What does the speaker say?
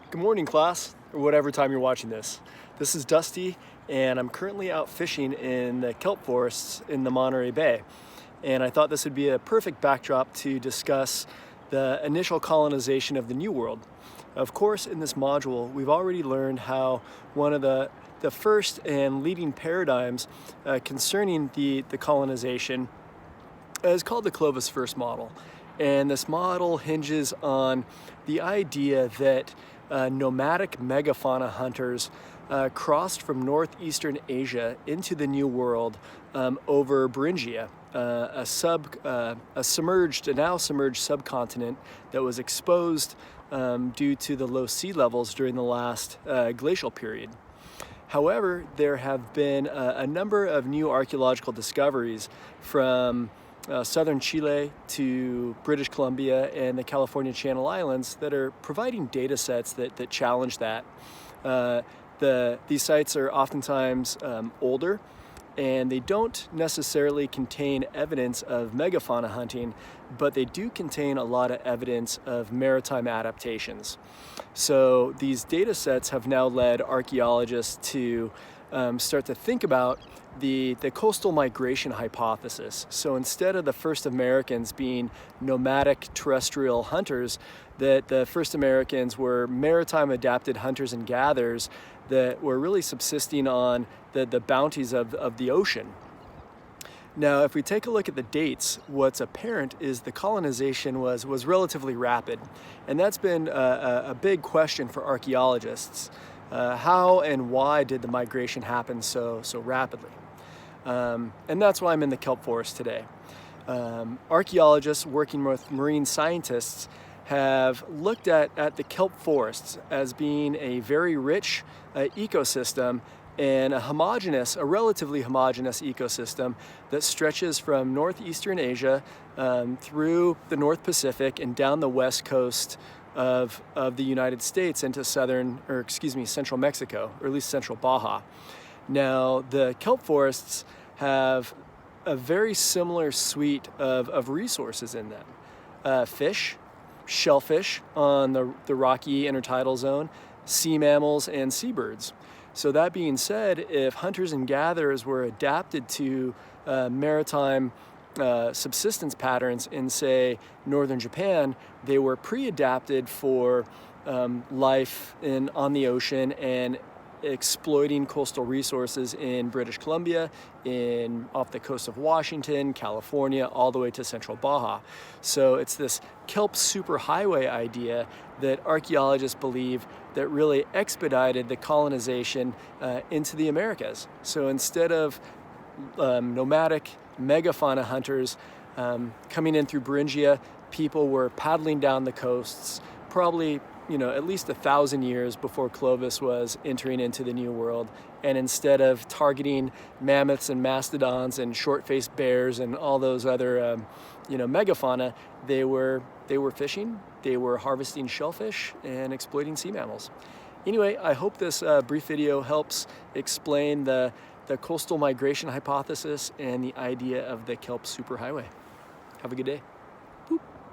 Good morning, class, or whatever time you're watching this. This is Dusty, and I'm currently out fishing in the kelp forests in the Monterey Bay. And I thought this would be a perfect backdrop to discuss the initial colonization of the New World. Of course, in this module, we've already learned how one of the first and leading paradigms concerning the colonization is called the Clovis First model. And this model hinges on the idea that nomadic megafauna hunters crossed from northeastern Asia into the New World over Beringia, a now submerged subcontinent that was exposed due to the low sea levels during the last glacial period. However, there have been a number of new archaeological discoveries from southern Chile to British Columbia and the California Channel Islands that are providing data sets that challenge that. These sites are oftentimes older, and they don't necessarily contain evidence of megafauna hunting, but they do contain a lot of evidence of maritime adaptations. So these data sets have now led archaeologists to start to think about the coastal migration hypothesis. So instead of the first Americans being nomadic terrestrial hunters, that the first Americans were maritime adapted hunters and gatherers that were really subsisting on the bounties of the ocean. Now, if we take a look at the dates, what's apparent is the colonization was relatively rapid. And that's been a big question for archaeologists. How and why did the migration happen so rapidly? And that's why I'm in the kelp forest today. Archaeologists working with marine scientists have looked at the kelp forests as being a very rich ecosystem and a relatively homogeneous ecosystem that stretches from northeastern Asia through the North Pacific and down the west coast of the United States into central Mexico, or at least central Baja. Now, the kelp forests have a very similar suite of resources in them. Fish, shellfish on the rocky intertidal zone, sea mammals, and seabirds. So that being said, if hunters and gatherers were adapted to maritime subsistence patterns in, say, northern Japan, they were pre-adapted for life on the ocean and exploiting coastal resources in British Columbia, off the coast of Washington, California, all the way to central Baja. So it's this kelp superhighway idea that archaeologists believe that really expedited the colonization into the Americas. So instead of nomadic megafauna hunters coming in through Beringia, people were paddling down the coasts, probably at least 1,000 years before Clovis was entering into the New World. And instead of targeting mammoths and mastodons and short-faced bears and all those other megafauna, they were fishing, they were harvesting shellfish and exploiting sea mammals. Anyway, I hope this brief video helps explain the coastal migration hypothesis and the idea of the kelp superhighway. Have a good day.